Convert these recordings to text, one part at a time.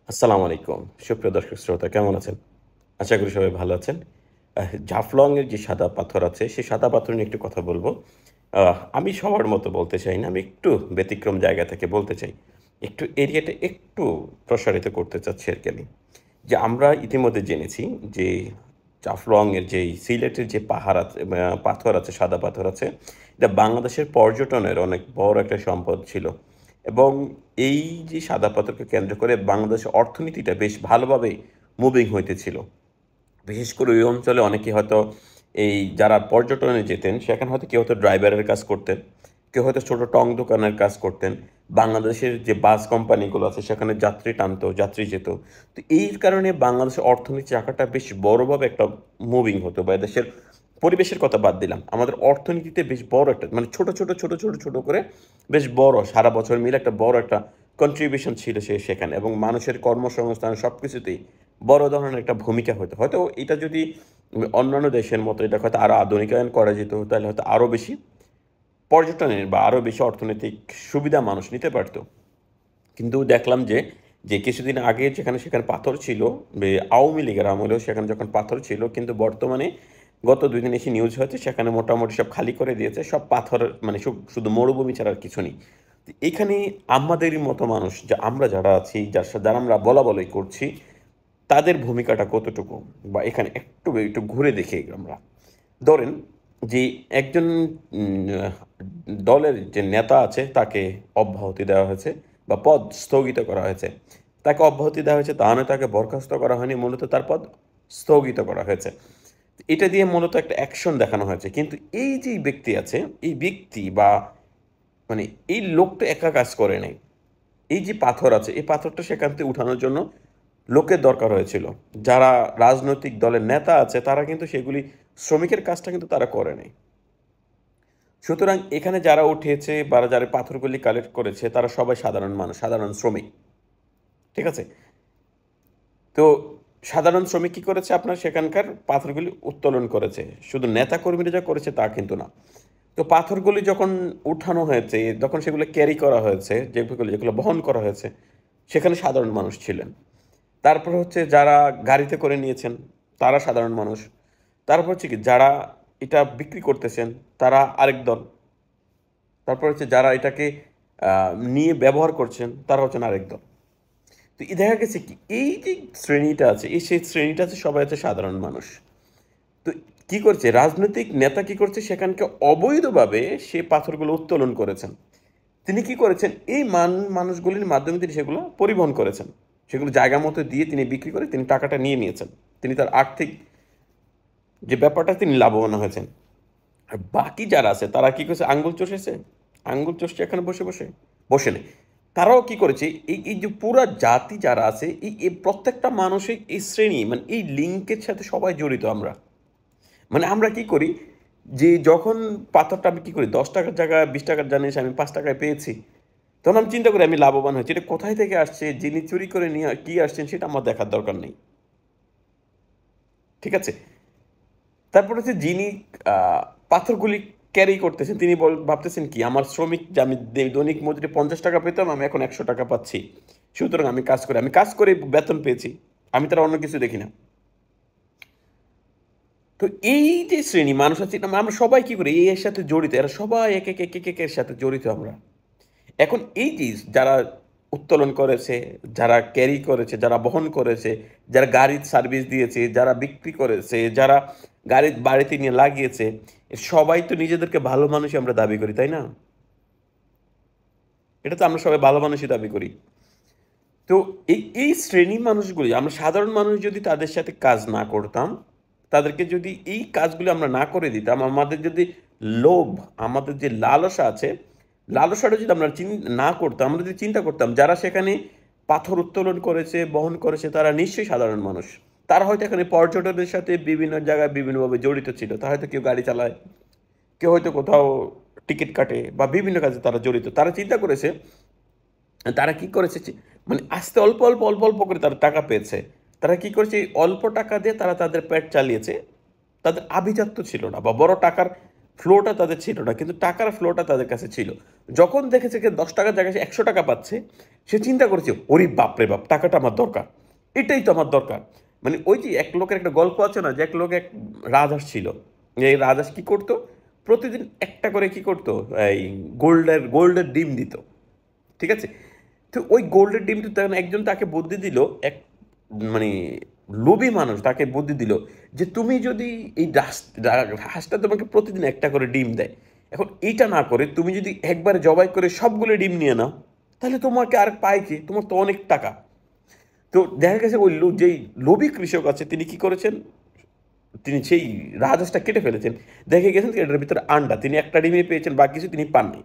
আসসালামু আলাইকুম। সুপ্রিয় দর্শক শ্রোতা কেমন আছেন? আশা করি সবাই ভালো আছেন। জাফলং এর যে সাদা পাথর আছে, সেই সাদা পাথর নিয়ে একটু কথা বলব। আমি সবার মতো বলতে চাই না। আমি একটু ব্যতিক্রম জায়গা থেকে বলতে চাই। একটু এরিয়াটা একটু প্রসারিত করতে চাচ্ছি আরকি আমি। যে আমরা ইতিমধ্যে জেনেছি যে জাফলং এর যেই সিলেটের যে পাহাড় আছে পাথর আছে, সাদা পাথর আছে, এটা বাংলাদেশের পর্যটনের অনেক বড় একটা সম্পদ ছিল। এবং এই যে সাদা পাথরকে কেন্দ্র করে বাংলাদেশের অর্থনীতিটা বেশ ভালোভাবে মুভিং হইতেছিল। বিশেষ করে ওই অঞ্চলে অনেকে হয়তো এই যারা পর্যটনে যেতেন সেখানে হয়তো কেউ হয়তো ড্রাইভারের কাজ করতেন, কেউ হয়তো ছোট টং দোকানের কাজ করতেন। বাংলাদেশের যে বাস কোম্পানিগুলো আছে সেখানে যাত্রী টানতো, যাত্রী যেত। তো এই কারণে বাংলাদেশের অর্থনীতির চাকাটা বেশ বড়ভাবে একটা মুভিং হতো বা এদেশের পরিবেশের কথা বাদ দিলাম। আমাদের অর্থনীতিতে বেশ বড় একটা মানে ছোট করে বেশ বড় সারা বছর মিলে একটা বড় একটা কন্ট্রিবিউশন ছিল সেখানে এবং মানুষের কর্মসংস্থান সবকিছুতেই বড় ধরনের একটা ভূমিকা হতো। হয়তো এটা যদি অন্যান্য দেশের মতো এটা হয়তো আরো আধুনিকায়ন করা যেত তাহলে হয়তো আরো বেশি পর্যটনের বা আরো বেশি অর্থনৈতিক সুবিধা মানুষ নিতে পারত। কিন্তু দেখলাম যে কিছুদিন আগে যেখানে সেখানে পাথর ছিল, আওয়ামী লীগের আমলেও সেখানে যখন পাথর ছিল কিন্তু বর্তমানে গত ২ দিন এসে নিউজ হয়েছে সেখানে মোটামুটি সব খালি করে দিয়েছে। সব পাথর মানে শুধু মরুভূমি ছাড়া আর কিছু নেই। তো এখানে আমাদেরই মতো মানুষ আমরা যারা আছি যারা আমরা বলাবলি করছি তাদের ভূমিকাটা কতটুকু? বা এখানে একটু ঘুরে দেখি আমরা। ধরেন যে একজন আহ দলের যে নেতা আছে তাকে অব্যাহতি দেওয়া হয়েছে বা পদ স্থগিত করা হয়েছে। তাকে অব্যাহতি দেওয়া হয়েছে তা নয় তাকে বরখাস্ত করা হয়নি, মূলত তার পদ স্থগিত করা হয়েছে। এটা দিয়ে মূলত একটা অ্যাকশন দেখানো হয়েছে। কিন্তু এই যে ব্যক্তি আছে, এই ব্যক্তি বা মানে এই লোকটা একা কাজ করে নাই। এই যে পাথর আছে, এই পাথরটা সেখান থেকে উঠানোর জন্য লোকের দরকার হয়েছিল। যারা রাজনৈতিক দলের নেতা আছে তারা কিন্তু সেগুলি শ্রমিকের কাজটা কিন্তু তারা করে নাই। সুতরাং এখানে যারা উঠিয়েছে বা যারা পাথরগুলি কালেক্ট করেছে তারা সবাই সাধারণ মানুষ, সাধারণ শ্রমিক। ঠিক আছে? তো সাধারণ শ্রমিক কি করেছে আপনার সেখানকার পাথরগুলি উত্তোলন করেছে। শুধু নেতাকর্মীরা যা করেছে তা কিন্তু না। তো পাথরগুলি যখন উঠানো হয়েছে, যখন সেগুলো ক্যারি করা হয়েছে, যেগুলো বহন করা হয়েছে, সেখানে সাধারণ মানুষ ছিলেন। তারপর হচ্ছে যারা গাড়িতে করে নিয়েছেন তারা সাধারণ মানুষ। তারপর হচ্ছে কি যারা এটা বিক্রি করতেছেন তারা আরেক দল। তারপর হচ্ছে যারা এটাকে নিয়ে ব্যবহার করছেন তারা হচ্ছেন আরেক দল। তো দেখা গেছে কি এই যে শ্রেণীটা আছে সেই শ্রেণীটা আছে সবাই হচ্ছে সাধারণ মানুষ। তো কি করছে রাজনৈতিক নেতা কি করছে সেখানকে অবৈধভাবে সে পাথরগুলো উত্তোলন করেছেন। তিনি কি করেছেন এই মানুষগুলির মাধ্যমে তিনি সেগুলো পরিবহন করেছেন। সেগুলো জায়গা মতো দিয়ে তিনি বিক্রি করে তিনি টাকাটা নিয়ে নিয়েছেন। তিনি তার আর্থিক যে ব্যাপারটা তিনি লাভবান হয়েছেন। আর বাকি যারা আছে তারা কি করেছে আঙ্গুল চষেছে, আঙ্গুল চষছে এখানে বসে বসে বসে নেই। তারাও কি করেছে এই যে পুরা জাতি যারা আছে এই প্রত্যেকটা মানুষের এই শ্রেণী মানে এই লিঙ্কের সাথে সবাই জড়িত আমরা। মানে আমরা কি করি যে যখন পাথরটা আমি কি করি ১০ টাকার জায়গায় ২০ টাকার জানিস আমি ৫ টাকায় পেয়েছি, তখন আমি চিন্তা করি আমি লাভবান হয়েছি। এটা কোথায় থেকে আসছে, যিনি চুরি করে নিয়ে কি আসছেন সেটা আমার দেখার দরকার নেই। ঠিক আছে? তারপর হচ্ছে যিনি আহ, পাথরগুলি ক্যারি করতেছেন তিনি ভাবতেছেন কি আমার শ্রমিক যে আমি দৈনিক মজুরি ৫০ টাকা পেতাম আমি এখন ১০০ টাকা পাচ্ছি। সুতরাং আমি কাজ করে বেতন পেয়েছি। আমি তার অন্য কিছু দেখি না। তো এই যে শ্রেণী মানুষ আছে আমরা সবাই কি করি এর সাথে জড়িত, এরা সবাই এর সাথে জড়িত আমরা। এখন এই যে যারা উত্তোলন করেছে, যারা ক্যারি করেছে, যারা বহন করেছে, যারা গাড়ির সার্ভিস দিয়েছে, যারা বিক্রি করেছে, যারা গাড়ির বাড়িতে নিয়ে লাগিয়েছে, সবাই তো নিজেদেরকে ভালো মানুষই আমরা দাবি করি, তাই না? এটা তো আমরা সবাই ভালো মানুষই দাবি করি। তো এই শ্রেণীর মানুষগুলি আমরা সাধারণ মানুষ যদি তাদের সাথে কাজ না করতাম, তাদেরকে যদি এই কাজগুলো আমরা না করে দিতাম, আমাদের যদি লোভ, আমাদের যে লালসা আছে, লালসাটা যদি আমরা না করতাম, আমরা যদি চিন্তা করতাম যারা সেখানে পাথর উত্তোলন করেছে, বহন করেছে তারা নিশ্চয়ই সাধারণ মানুষ। তারা হয়তো এখানে পর্যটনের সাথে বিভিন্ন জায়গায় বিভিন্নভাবে জড়িত ছিল। তারা হয়তো কেউ গাড়ি চালায়, কেউ হয়তো কোথাও টিকিট কাটে বা বিভিন্ন কাজে তারা জড়িত। তারা চিন্তা করেছে তারা কি করেছে মানে আস্তে অল্প করে তারা টাকা পেয়েছে। তারা কি করেছে এই অল্প টাকা দিয়ে তারা তাদের পেট চালিয়েছে। তাদের আভিজাত্য ছিল না বা বড় টাকার ফ্লোটা তাদের ছিল না, কিন্তু টাকার ফ্লোটা তাদের কাছে ছিল। যখন দেখেছে যে 10 টাকার জায়গায় সে 100 টাকা পাচ্ছে, সে চিন্তা করেছে ওরে বাপরে বাপ, টাকাটা আমার দরকার, এটাই তো আমার দরকার। মানে ওই যে এক লোকের একটা গল্প আছে না, যে এক লোক এক রাজহাঁস ছিল। এই রাজহাঁস কি করতো, প্রতিদিন একটা করে কি করতো, এই গোল্ডের ডিম দিত, ঠিক আছে? তো ওই গোল্ডের ডিমটা তখন একজন তাকে বুদ্ধি দিল, এক মানে লোভী মানুষ তাকে বুদ্ধি দিল যে তুমি যদি এই হাঁসটা তোমাকে প্রতিদিন একটা করে ডিম দেয়, এখন এইটা না করে তুমি যদি একবারে জবাই করে সবগুলো ডিম নিয়ে নাও, তাহলে তোমাকে আর পায় কি, তোমার তো অনেক টাকা। তো দেখা গেছে ওই যেই লোভী কৃষক আছে তিনি কি করেছেন, তিনি সেই রাজহাঁসটা কেটে ফেলেছেন। দেখে গেছেন যে এটার ভিতরে আন্ডা, তিনি একটা ডিমই পেয়েছেন, বাকি কিছু তিনি পাননি।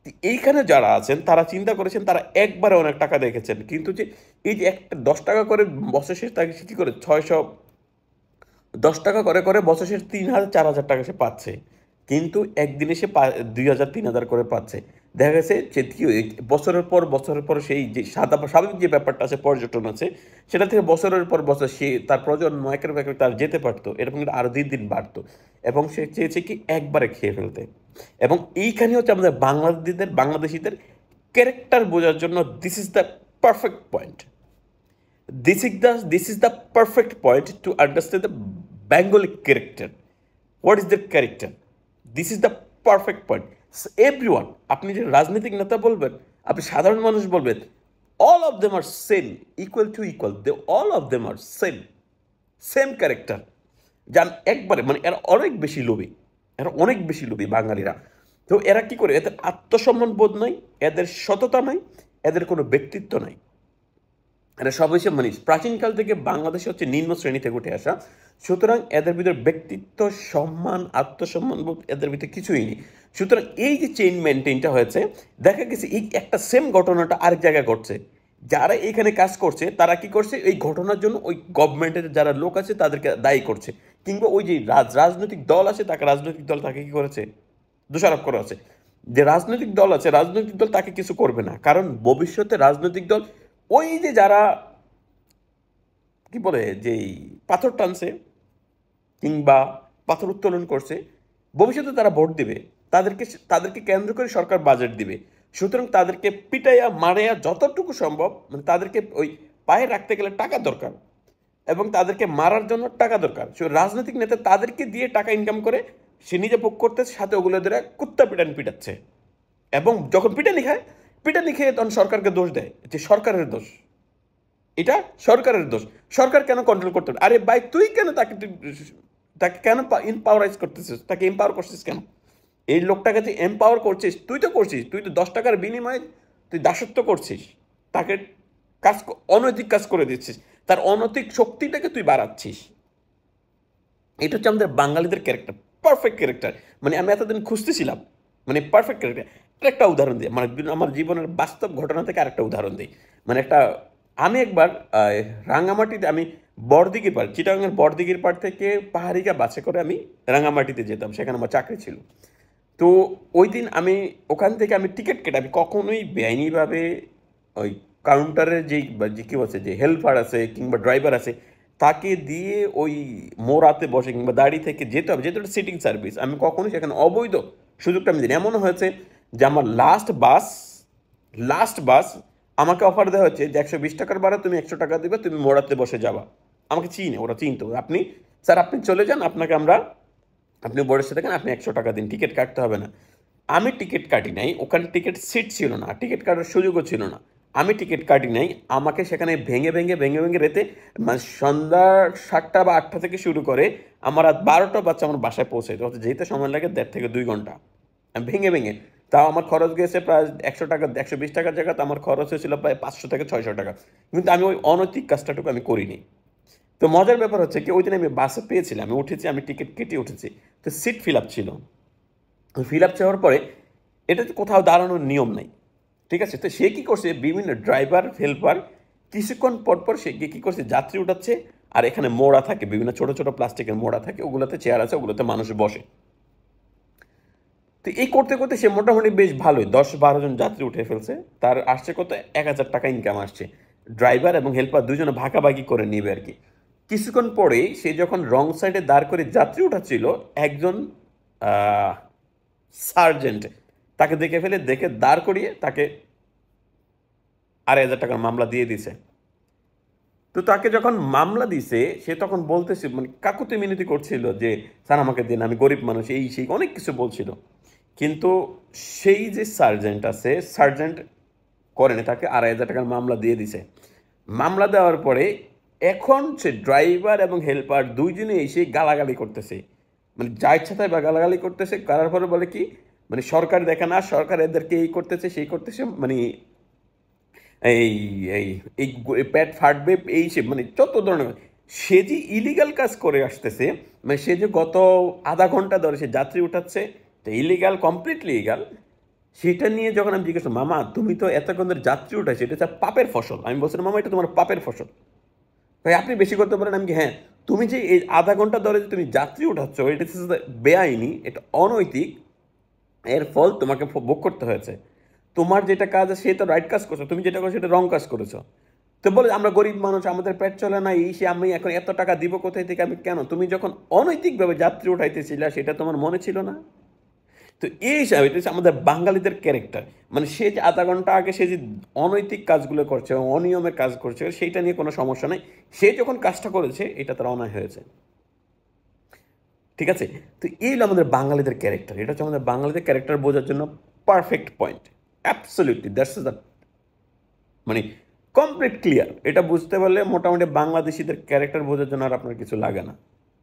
তো এইখানে যারা আছেন তারা চিন্তা করেছেন, তারা একবারে অনেক টাকা দেখেছেন, কিন্তু যে এই যে একটা 10 টাকা করে বছর শেষ তাকে সে কী করে 610 টাকা করে করে বছর শেষ 3,000 4,000 টাকা সে পাচ্ছে, কিন্তু একদিনে সে 2,000 3,000 করে পাচ্ছে। দেখা গেছে যে কি বছরের পর সেই যে স্বাভাবিক যে ব্যাপারটা আছে, পর্যটন আছে, সেটা থেকে বছরের পর বছর সে তার প্রজন্ম একের পর এক তার যেতে পারতো, এরকম কিন্তু আরও দিন দিন বাড়তো, এবং সে চেয়েছে কি একবারে খেয়ে ফেলতে। এবং এইখানে হচ্ছে আমাদের বাংলাদেশিদের ক্যারেক্টার বোঝার জন্য this is the perfect point. This is the perfect point to understand the Bengali character. What is their character? This is the perfect point. So everyone, আপনি যে রাজনৈতিক নেতা বলবেন, আপনি সাধারণ মানুষ বলবেন, all of them are same, equal to equal. All of them are same character. যান একবারে মানে এরা অনেক বেশি লোভী বাঙালিরা। তো এরা কি করে, এদের আত্মসম্মান বোধ নাই, এদের সততা নাই, এদের কোনো ব্যক্তিত্ব নাই। এটা সব হচ্ছে মানে প্রাচীনকাল থেকে বাংলাদেশে হচ্ছে নিম্ন শ্রেণী থেকে উঠে আসা, সুতরাং এদের ভিতরে ব্যক্তিত্ব, সম্মান, আত্মসম্মান বোধ এদের ভিতরে কিছুই নেই। সুতরাং এই যে চেইন মেনটেনটা হয়েছে, দেখা গেছে এই একটা সেম ঘটনাটা আরেক জায়গায় ঘটছে, যারা এখানে কাজ করছে তারা কি করছে, এই ঘটনার জন্য ওই গভর্নমেন্টের যারা লোক আছে তাদেরকে দায়ী করছে, কিংবা ওই যে রাজনৈতিক দল আছে রাজনৈতিক দল তাকে কি করেছে, দোষারোপ করা আছে। যে রাজনৈতিক দল আছে, রাজনৈতিক দল তাকে কিছু করবে না, কারণ ভবিষ্যতে রাজনৈতিক দল ওই যে যারা কি বলে যেই পাথর টানছে কিংবা পাথর উত্তোলন করছে, ভবিষ্যতে তারা ভোট দিবে, তাদেরকে কেন্দ্র করে সরকার বাজেট দিবে। সুতরাং তাদেরকে পিটাইয়া মারাইয়া যতটুকু সম্ভব, মানে তাদেরকে ওই পায়ে রাখতে গেলে টাকা দরকার, এবং তাদেরকে মারার জন্য টাকা দরকার। সে রাজনৈতিক নেতা তাদেরকে দিয়ে টাকা ইনকাম করে, সে নিজে ভোগ করতেছে, সাথে ওগুলো ধরে কুত্তা পিটাচ্ছে। এবং যখন পিটানি খেয়ে তখন সরকারকে দোষ দেয় যে সরকারের দোষ, এটা সরকারের দোষ, সরকার কেন কন্ট্রোল করতে পারে। আরে ভাই, তুই কেন তাকে কেন এম্পাওয়ারাইজ করতেছিস, তাকে এম্পাওয়ার করছিস কেন? এই লোকটাকে তুই এম্পাওয়ার করছিস, তুই তো 10 টাকার বিনিময়ে তুই দাসত্ব করছিস, তাকে অনৈতিক কাজ করে দিচ্ছিস, তার অনৈতিক শক্তিটাকে তুই বাড়াচ্ছিস। এটা হচ্ছে আমাদের বাঙালিদের ক্যারেক্টার, পারফেক্ট ক্যারেক্টার। মানে আমি এতদিন খুঁজতেছিলাম মানে পারফেক্ট ক্যারেক্টার। একটা উদাহরণ দিই, মানে আমার জীবনের বাস্তব ঘটনা থেকে আরেকটা উদাহরণ দিই। মানে আমি একবার রাঙামাটিতে, আমি বড়দিঘির পাড়, চিটাগাংয়ের বড়দিঘির পাড় থেকে পাহাড়িকা বাসে করে আমি রাঙামাটিতে যেতাম, সেখানে আমার চাকরি ছিল। তো ওই দিন আমি ওখান থেকে আমি টিকিট কেটে, আমি কখনোই বেআইনিভাবে ওই কাউন্টারের যে কী বলছে যে হেল্পার আছে কিংবা ড্রাইভার আছে তাকে দিয়ে ওই মোড়াতে বসে কিংবা দাঁড়িয়ে থেকে যেতে হবে, যেহেতু একটা সিটিং সার্ভিস, আমি কখনোই সেখানে অবৈধ সুযোগটা আমি দিই। এমনও হয়েছে যে আমার লাস্ট বাস আমাকে অফার দেওয়া হচ্ছে যে 120 টাকার ভাড়া, তুমি 100 টাকা দেবে, তুমি মোড়াতে বসে যাবা। আমাকে চিনে, ওরা চিনতো, স্যার আপনি চলে যান, আপনি বসে থাকেন, আপনি 100 টাকা দিন, টিকিট কাটতে হবে না। আমি টিকিট কাটি নাই, ওখানে টিকিট সিট ছিল না, টিকিট কাটার সুযোগও ছিল না, আমি টিকিট কাটি নাই। আমাকে সেখানে ভেঙে রেতে, মানে সন্ধ্যা 7টা বা 8টা থেকে শুরু করে আমার রাত 12টা বাচ্চা আমার বাসায় পৌঁছাইতে হচ্ছে, যেতে সময় লাগে 1.5 থেকে 2 ঘন্টা। আমি ভেঙে তাও আমার খরচ গেছে প্রায় 100 টাকা, 120 টাকার জায়গাতে আমার খরচ হয়েছিল প্রায় 500 থেকে 600 টাকা, কিন্তু আমি ওই অনৈতিক কাজটাটুকু আমি করিনি। তো মজার ব্যাপার হচ্ছে কি, ওই দিন আমি বাসে পেয়েছিলাম, আমি উঠেছি, আমি টিকিট কেটে উঠেছি, তো সিট ফিল আপ ছিল। ফিল আপ চাওয়ার পরে এটা তো কোথাও দাঁড়ানোর নিয়ম নাই, ঠিক আছে? তো সে কী করছে, বিভিন্ন ড্রাইভার হেল্পার কিছুক্ষণ পর সে গিয়ে কী করছে, যাত্রী উঠাচ্ছে, আর এখানে মোড়া থাকে, বিভিন্ন ছোটো ছোটো প্লাস্টিকের মোড়া থাকে, ওগুলোতে চেয়ার আছে, ওগুলোতে মানুষ বসে। তো এই করতে করতে সে মোটামুটি বেশ ভালোই 10-12 জন যাত্রী উঠে ফেলছে, তার আসছে কত 1,000 টাকা ইনকাম আসছে। ড্রাইভার এবং হেল্পার দুজনে ভাগাভাগি করে নেবে আর কি। কিছুক্ষণ পরেই সে যখন রং সাইডে দাঁড় করে যাত্রী উঠাচ্ছিল, একজন সার্জেন্ট তাকে দেখে ফেলে, দেখে দাঁড় করিয়ে তাকে 2,500 টাকার মামলা দিয়ে দিছে। তো তাকে যখন মামলা দিছে সে তখন বলতেছে, মানে কাকুতি মিনতি করছিল যে স্যার আমাকে দিন, আমি গরিব মানুষ, এই সেই অনেক কিছু বলছিল। কিন্তু সেই যে সার্জেন্ট আছে, সার্জেন্ট করেনি, তাকে 2,500 টাকার মামলা দিয়ে দিছে। মামলা দেওয়ার পরে এখন সে ড্রাইভার এবং হেল্পার দুইজনে এসে গালাগালি করতেছে, মানে যা ইচ্ছা তাই বা গালাগালি করতেছে। করার পরে বলে কি, মানে সরকার দেখে না, সরকার এদেরকে এই করতেছে সেই করতেছে, মানে এই এই এই পেট ফাটবে, এই সে মানে যত ধরনের। সে যে ইলিগাল কাজ করে আসতেছে, মানে সে যে গত আধা ঘন্টা ধরে সে যাত্রী উঠাচ্ছে, তো ইলিগাল, কমপ্লিটলি ইলিগাল। সেটা নিয়ে যখন আমি জিজ্ঞেস করলাম, মামা তুমি তো এতক্ষণ ধরে যাত্রী উঠাইছো, এটা হচ্ছে পাপের ফসল। আমি বলছিলাম, মামা এটা তোমার পাপের ফসল, ভাই আপনি বেশি করতে পারেন। আমি কি, হ্যাঁ তুমি যে এই আধা ঘন্টা ধরে যে তুমি যাত্রী উঠাচ্ছ, এটা হচ্ছে বেআইনি, এটা অনৈতিক, এর ফল তোমাকে ভোগ করতে হয়েছে। তোমার যেটা কাজ সে তো রাইট কাজ করছো, তুমি যেটা করছো সেটা রং কাজ করেছো। তো বলে আমরা গরিব মানুষ, আমাদের পেট চলে না, এই সে, আমি এখন এত টাকা দিব কোথায় থেকে, আমি কেন, তুমি যখন অনৈতিকভাবে যাত্রী উঠাইতেছিলে সেটা তোমার মনে ছিল না? তো এই হিসাবে এটা হচ্ছে আমাদের বাঙালিদের ক্যারেক্টার। মানে সে যে আধা ঘন্টা আগে সে যে অনৈতিক কাজগুলো করছে, অনিয়মের কাজ করছে, সেইটা নিয়ে কোনো সমস্যা নাই। সে যখন কাজটা করেছে এটা তার অন্যায় হয়েছে, ঠিক আছে? তো এই হলো আমাদের বাঙালিদের ক্যারেক্টার। এটা হচ্ছে আমাদের বাঙালিদের ক্যারেক্টার বোঝার জন্য perfect point. Absolutely that's the, মানে কমপ্লিট ক্লিয়ার। এটা বুঝতে পারলে মোটামুটি বাংলাদেশিদের ক্যারেক্টার বোঝার জন্য আর আপনার কিছু লাগে না।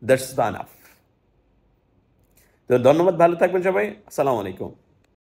That's the enough. তো ধন্যবাদ, ভালো থাকবেন সবাই, আসসালামু আলাইকুম।